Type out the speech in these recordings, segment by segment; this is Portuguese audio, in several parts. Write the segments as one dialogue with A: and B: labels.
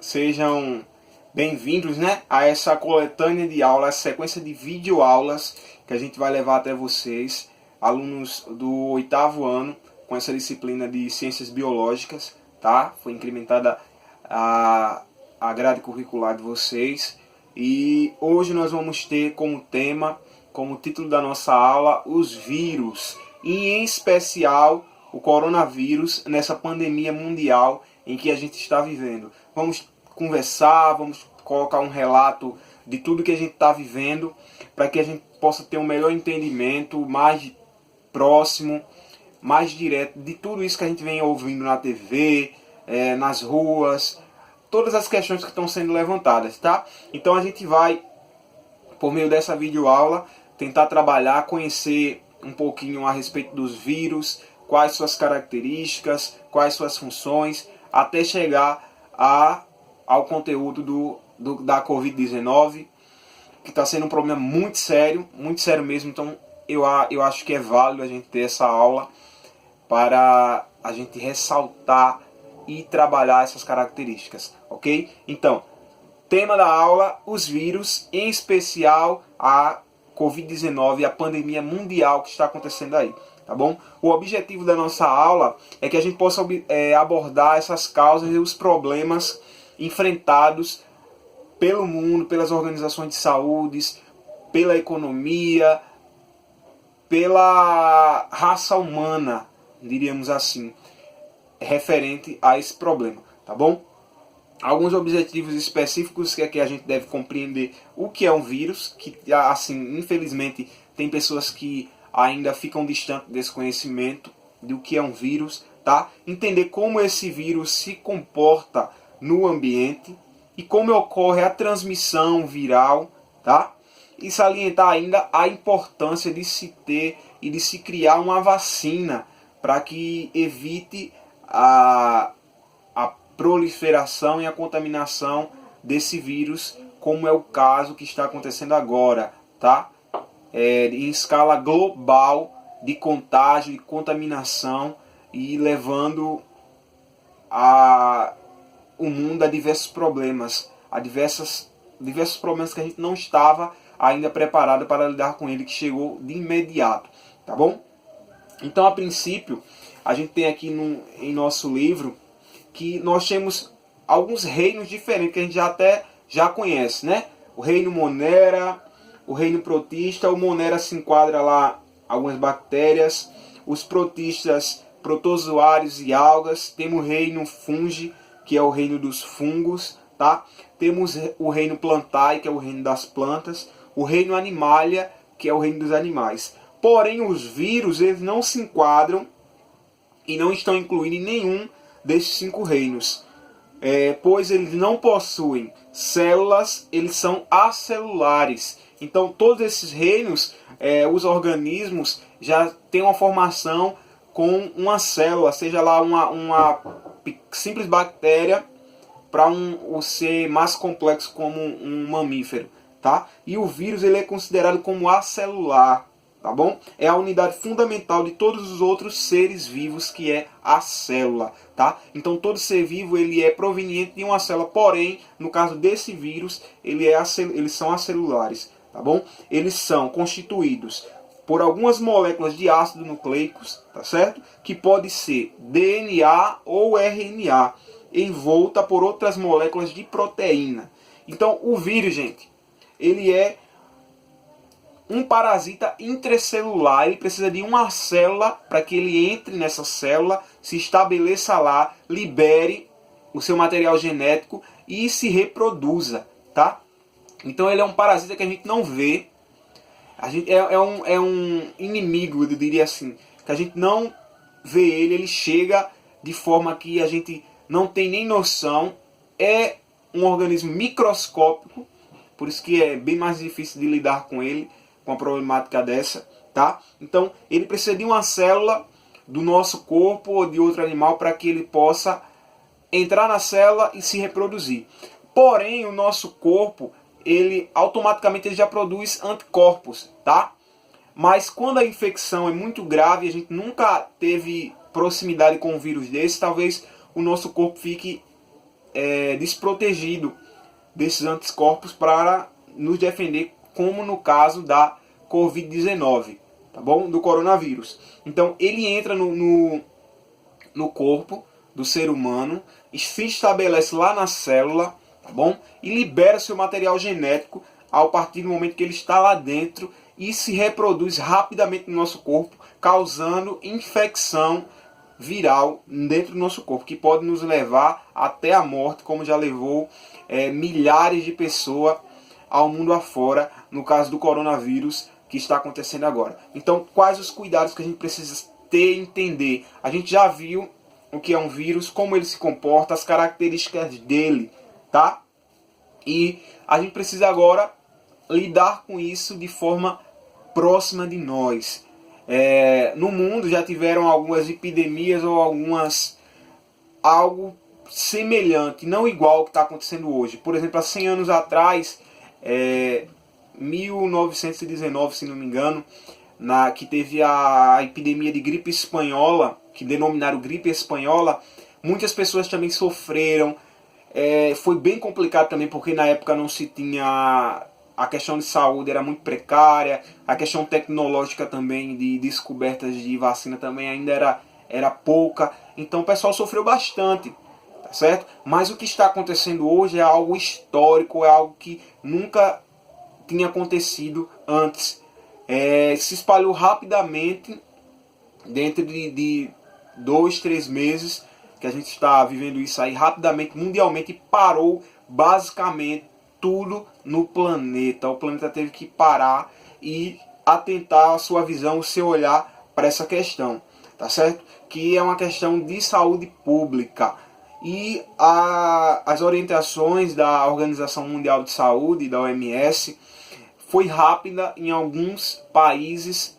A: Sejam bem-vindos, a essa coletânea de aulas, sequência de videoaulas que a gente vai levar até vocês, alunos do 8º ano, com essa disciplina de Ciências Biológicas, tá? Foi incrementada a grade curricular de vocês e hoje nós vamos ter como tema, como título da nossa aula, os vírus, e em especial o coronavírus nessa pandemia mundial em que a gente está vivendo. Vamos conversar, vamos colocar um relato de tudo que a gente está vivendo, para que a gente possa ter um melhor entendimento, mais próximo, mais direto de tudo isso que a gente vem ouvindo na TV, nas ruas, todas as questões que estão sendo levantadas, tá? Então a gente vai, por meio dessa videoaula, tentar trabalhar, conhecer um pouquinho a respeito dos vírus, quais suas características, quais suas funções, até chegar ao conteúdo da Covid-19, que está sendo um problema muito sério mesmo. Então eu acho que é válido a gente ter essa aula para a gente ressaltar e trabalhar essas características, ok? Então, tema da aula, os vírus, em especial a Covid-19, a pandemia mundial que está acontecendo aí, tá bom? O objetivo da nossa aula é que a gente possa abordar essas causas e os problemas enfrentados pelo mundo, pelas organizações de saúde, pela economia, pela raça humana, diríamos assim, referente a esse problema, tá bom? Alguns objetivos específicos que a gente deve compreender o que é um vírus, que assim, infelizmente tem pessoas que ainda ficam distantes desse conhecimento do que é um vírus, tá? Entender como esse vírus se comporta no ambiente e como ocorre a transmissão viral, tá? E salientar ainda a importância de se ter e de se criar uma vacina para que evite a proliferação e a contaminação desse vírus, como é o caso que está acontecendo agora, tá? Em escala global de contágio e contaminação, e levando o mundo a diversos problemas, diversos problemas que a gente não estava ainda preparado para lidar com ele, que chegou de imediato, tá bom? Então, a princípio, a gente tem aqui em nosso livro que nós temos alguns reinos diferentes que a gente já conhece, né? O reino Monera, o reino protista. O Monera se enquadra lá algumas bactérias, os protistas, protozoários e algas. Temos o reino Fungi, que é o reino dos fungos, tá? Temos o reino Plantae, que é o reino das plantas, o reino Animalia, que é o reino dos animais. Porém, os vírus, eles não se enquadram e não estão incluídos em nenhum desses 5 reinos, pois eles não possuem células, eles são acelulares. Então, todos esses reinos, os organismos já têm uma formação com uma célula, seja lá uma simples bactéria, para um ser mais complexo como um mamífero, tá? E o vírus, ele é considerado como acelular, tá bom? É a unidade fundamental de todos os outros seres vivos, que é a célula, tá? Então todo ser vivo, ele é proveniente de uma célula, porém, no caso desse vírus, eles são acelulares, tá bom? Eles são constituídos por algumas moléculas de ácido nucleicos, tá certo? Que pode ser DNA ou RNA, envolta por outras moléculas de proteína. Então o vírus, gente, ele é um parasita intracelular. Ele precisa de uma célula para que ele entre nessa célula, se estabeleça lá, libere o seu material genético e se reproduza, tá? Então ele é um parasita que a gente não vê. A gente é um inimigo, eu diria assim, que a gente não vê ele chega de forma que a gente não tem nem noção. É um organismo microscópico, por isso que é bem mais difícil de lidar com ele, com uma problemática dessa, tá? Então, ele precisa de uma célula do nosso corpo ou de outro animal para que ele possa entrar na célula e se reproduzir. Porém, o nosso corpo, ele automaticamente já produz anticorpos, tá? Mas quando a infecção é muito grave, a gente nunca teve proximidade com um vírus desse, talvez o nosso corpo fique desprotegido desses anticorpos para nos defender, como no caso da Covid-19, tá bom? Do coronavírus. Então ele entra no corpo do ser humano, se estabelece lá na célula, tá bom? E libera seu material genético a partir do momento que ele está lá dentro e se reproduz rapidamente no nosso corpo, causando infecção viral dentro do nosso corpo, que pode nos levar até a morte, como já levou milhares de pessoas ao mundo afora, no caso do coronavírus que está acontecendo agora. Então, quais os cuidados que a gente precisa ter e entender? A gente já viu o que é um vírus, como ele se comporta, as características dele, tá? E a gente precisa agora lidar com isso de forma próxima de nós. No mundo já tiveram algumas epidemias ou algo semelhante, não igual ao que está acontecendo hoje. Por exemplo, há 100 anos atrás, 1919, se não me engano, que teve a epidemia de gripe espanhola, que denominaram gripe espanhola, muitas pessoas também sofreram. Foi bem complicado também, porque na época não se tinha... A questão de saúde era muito precária, a questão tecnológica também de descobertas de vacina também ainda era pouca, então o pessoal sofreu bastante, tá certo? Mas o que está acontecendo hoje é algo histórico, é algo que nunca tinha acontecido antes. Se espalhou rapidamente, dentro de 2, 3 meses, que a gente está vivendo isso aí rapidamente, mundialmente, e parou basicamente tudo no planeta. O planeta teve que parar e atentar a sua visão, o seu olhar para essa questão, tá certo? Que é uma questão de saúde pública. E as orientações da Organização Mundial de Saúde, da OMS, foi rápida em alguns países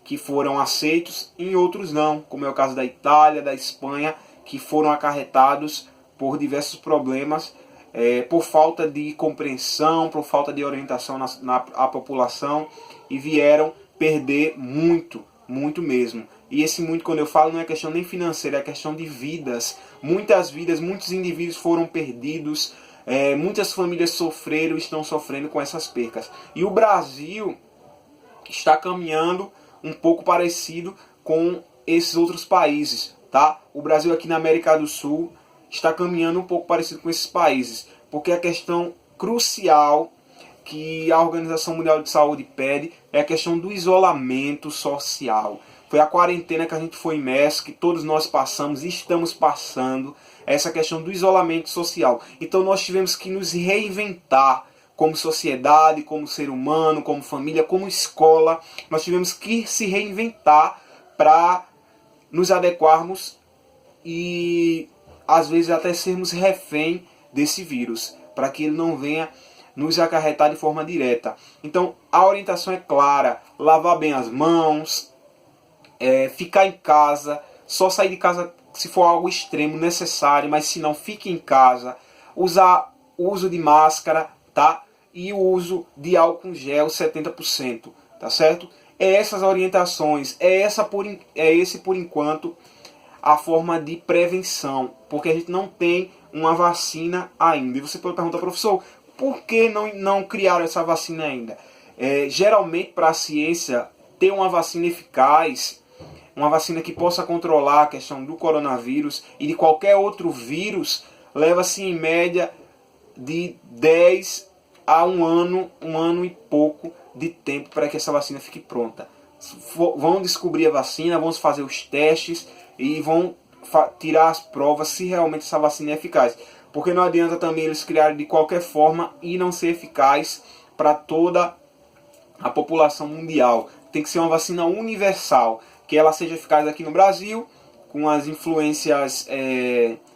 A: que foram aceitos, em outros não, como é o caso da Itália, da Espanha, que foram acarretados por diversos problemas, por falta de compreensão, por falta de orientação à população, e vieram perder muito, muito mesmo. E esse muito, quando eu falo, não é questão nem financeira, é questão de vidas. Muitas vidas, muitos indivíduos foram perdidos, muitas famílias sofreram e estão sofrendo com essas percas. E o Brasil está caminhando um pouco parecido com esses outros países, tá? O Brasil aqui na América do Sul está caminhando um pouco parecido com esses países, porque a questão crucial que a Organização Mundial de Saúde pede é a questão do isolamento social. Foi a quarentena que a gente foi imerso, que todos nós passamos e estamos passando, essa questão do isolamento social. Então nós tivemos que nos reinventar como sociedade, como ser humano, como família, como escola. Nós tivemos que se reinventar para nos adequarmos e às vezes até sermos refém desse vírus, para que ele não venha nos acarretar de forma direta. Então a orientação é clara: lavar bem as mãos, ficar em casa, só sair de casa se for algo extremo, necessário, mas se não, fique em casa, usar o uso de máscara, tá? E o uso de álcool gel 70%, tá certo? Essas orientações, esse por enquanto a forma de prevenção, porque a gente não tem uma vacina ainda. E você pode perguntar, professor, por que não criaram essa vacina ainda? Geralmente, para a ciência ter uma vacina eficaz, uma vacina que possa controlar a questão do coronavírus e de qualquer outro vírus, leva-se em média de 10 a um ano e pouco de tempo para que essa vacina fique pronta. Vão descobrir a vacina, vão fazer os testes e vão tirar as provas se realmente essa vacina é eficaz. Porque não adianta também eles criarem de qualquer forma e não ser eficaz para toda a população mundial. Tem que ser uma vacina universal, que ela seja eficaz aqui no Brasil, com as influências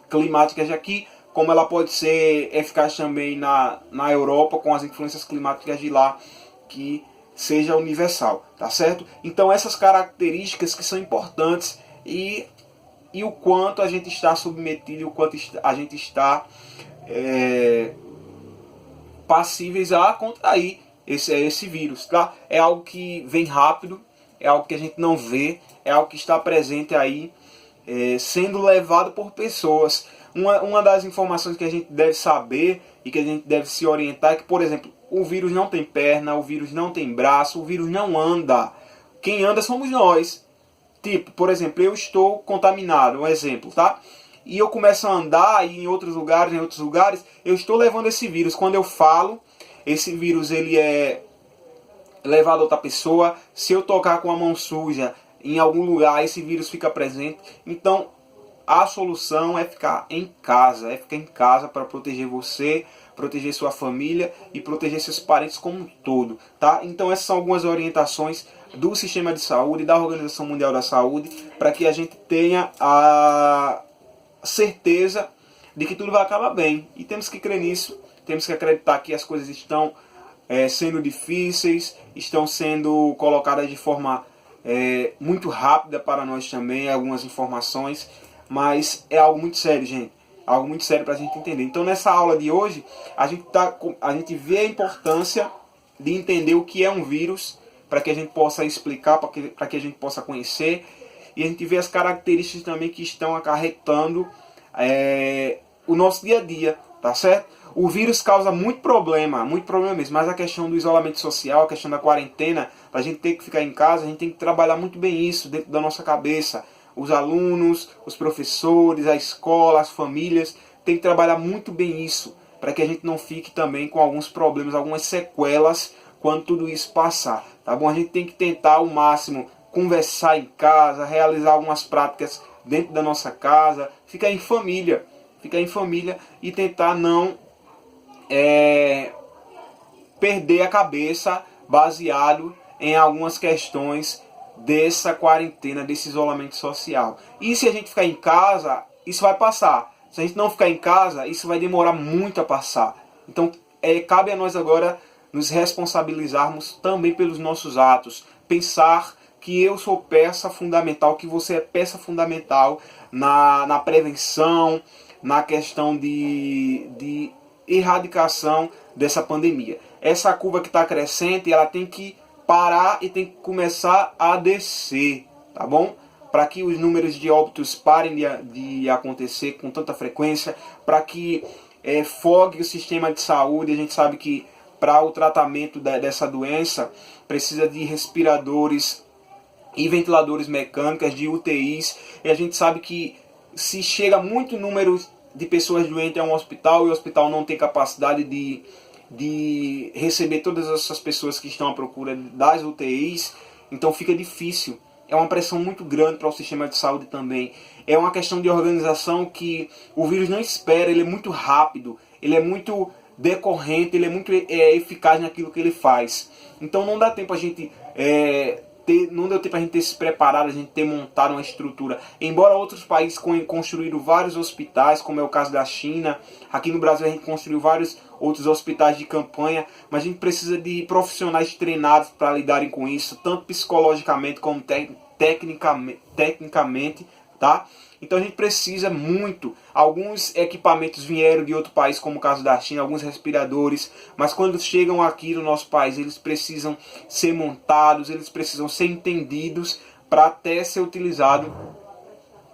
A: climáticas de aqui, como ela pode ser eficaz também na Europa, com as influências climáticas de lá, que seja universal, tá certo? Então essas características que são importantes e o quanto a gente está submetido, e o quanto a gente está passíveis a contrair esse vírus, tá? É algo que vem rápido, é algo que a gente não vê, é algo que está presente aí, sendo levado por pessoas. Uma das informações que a gente deve saber e que a gente deve se orientar é que, por exemplo, o vírus não tem perna, o vírus não tem braço, o vírus não anda. Quem anda somos nós. Tipo, por exemplo, eu estou contaminado, um exemplo, tá? E eu começo a andar e em outros lugares, eu estou levando esse vírus. Quando eu falo, esse vírus ele é levado a outra pessoa. Se eu tocar com a mão suja em algum lugar, esse vírus fica presente. Então, a solução é ficar em casa para proteger você, proteger sua família e proteger seus parentes como um todo, tá? Então essas são algumas orientações do sistema de saúde, da Organização Mundial da Saúde, para que a gente tenha a certeza de que tudo vai acabar bem. E temos que crer nisso, temos que acreditar que as coisas estão sendo difíceis, estão sendo colocadas de forma muito rápida para nós também, algumas informações, mas é algo muito sério, gente. Algo muito sério para a gente entender. Então, nessa aula de hoje, a gente vê a importância de entender o que é um vírus, para que a gente possa explicar, para que a gente possa conhecer. E a gente vê as características também que estão acarretando o nosso dia a dia, tá certo? O vírus causa muito problema mesmo, mas a questão do isolamento social, a questão da quarentena, a gente ter que ficar em casa, a gente tem que trabalhar muito bem isso dentro da nossa cabeça. Os alunos, os professores, a escola, as famílias, tem que trabalhar muito bem isso, para que a gente não fique também com alguns problemas, algumas sequelas quando tudo isso passar, tá bom? A gente tem que tentar ao máximo conversar em casa, realizar algumas práticas dentro da nossa casa, ficar em família e tentar não perder a cabeça baseado em algumas questões dessa quarentena, desse isolamento social. E se a gente ficar em casa, isso vai passar. Se a gente não ficar em casa, isso vai demorar muito a passar. Então, cabe a nós agora nos responsabilizarmos também pelos nossos atos. Pensar que eu sou peça fundamental, que você é peça fundamental na prevenção, na questão de erradicação dessa pandemia. Essa curva que está crescente, ela tem que parar e tem que começar a descer, tá bom? Para que os números de óbitos parem de acontecer com tanta frequência, para que fogue o sistema de saúde. A gente sabe que para o tratamento dessa doença precisa de respiradores e ventiladores mecânicos, de UTIs, e a gente sabe que se chega muito número de pessoas doentes a um hospital e o hospital não tem capacidade de receber todas essas pessoas que estão à procura das UTIs, então fica difícil. É uma pressão muito grande para o sistema de saúde também. É uma questão de organização que o vírus não espera, ele é muito rápido, ele é muito decorrente, ele é muito eficaz naquilo que ele faz. Então não dá tempo a gente não deu tempo a gente ter se preparado, a gente ter montado uma estrutura. Embora outros países construíram vários hospitais, como é o caso da China, aqui no Brasil a gente construiu vários outros hospitais de campanha, mas a gente precisa de profissionais treinados para lidarem com isso, tanto psicologicamente como tecnicamente, tá? Então a gente precisa muito. Alguns equipamentos vieram de outro país, como o caso da China, alguns respiradores, mas quando chegam aqui no nosso país, eles precisam ser montados, eles precisam ser entendidos para até ser utilizado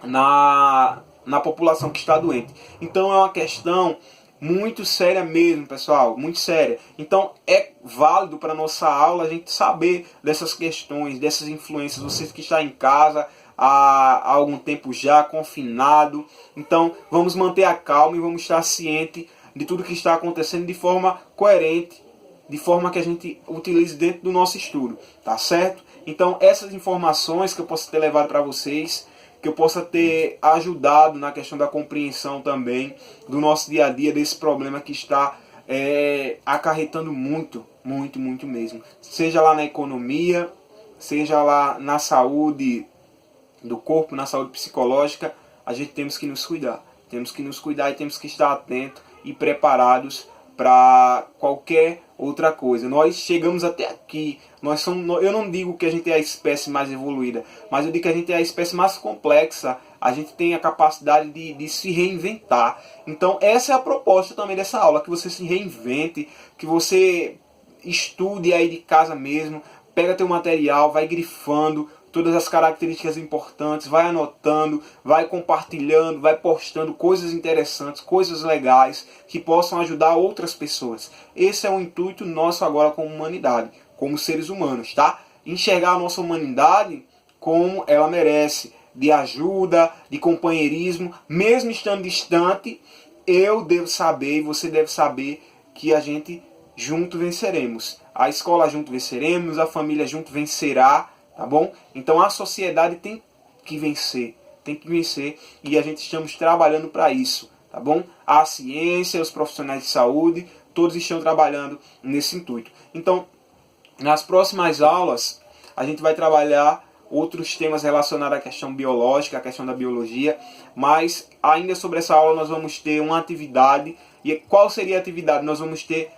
A: na população que está doente. Então é uma questão muito séria mesmo, pessoal, muito séria. Então é válido para nossa aula a gente saber dessas questões, dessas influências. Você que está em casa há algum tempo já, confinado. Então vamos manter a calma e vamos estar ciente de tudo que está acontecendo de forma coerente, de forma que a gente utilize dentro do nosso estudo, tá certo? Então essas informações que eu posso ter levado para vocês, que eu possa ter ajudado na questão da compreensão também do nosso dia a dia, desse problema que está acarretando muito mesmo. Seja lá na economia, seja lá na saúde do corpo, na saúde psicológica, a gente temos que nos cuidar. Temos que nos cuidar e temos que estar atentos e preparados para qualquer outra coisa. Nós chegamos até aqui. Eu não digo que a gente é a espécie mais evoluída, mas eu digo que a gente é a espécie mais complexa. A gente tem a capacidade de se reinventar. Então essa é a proposta também dessa aula, que você se reinvente, que você estude aí de casa mesmo, pega teu material, vai grifando todas as características importantes, vai anotando, vai compartilhando, vai postando coisas interessantes, coisas legais que possam ajudar outras pessoas. Esse é o intuito nosso agora como humanidade, como seres humanos, tá? Enxergar a nossa humanidade como ela merece, de ajuda, de companheirismo, mesmo estando distante, eu devo saber e você deve saber que a gente junto venceremos. A escola junto venceremos, a família junto vencerá, tá bom? Então a sociedade tem que vencer e a gente estamos trabalhando para isso, tá bom? A ciência, os profissionais de saúde, todos estão trabalhando nesse intuito. Então, nas próximas aulas, a gente vai trabalhar outros temas relacionados à questão biológica, à questão da biologia, mas ainda sobre essa aula nós vamos ter uma atividade. E qual seria a atividade? Nós vamos ter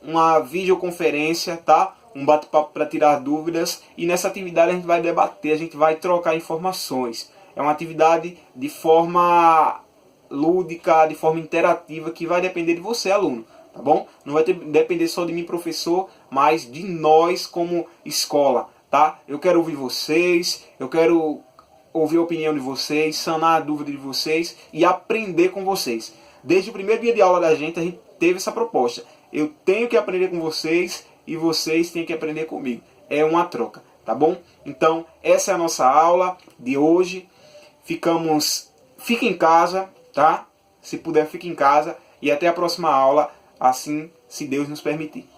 A: uma videoconferência, tá? Um bate-papo para tirar dúvidas, e nessa atividade a gente vai debater, a gente vai trocar informações. É uma atividade de forma lúdica, de forma interativa, que vai depender de você, aluno, tá bom? Não vai depender só de mim, professor, mas de nós como escola, tá? Eu quero ouvir vocês, eu quero ouvir a opinião de vocês, sanar a dúvida de vocês e aprender com vocês. Desde o primeiro dia de aula da gente, a gente teve essa proposta. Eu tenho que aprender com vocês e vocês têm que aprender comigo. É uma troca, tá bom? Então, essa é a nossa aula de hoje. Fique em casa, tá? Se puder, fique em casa. E até a próxima aula, assim, se Deus nos permitir.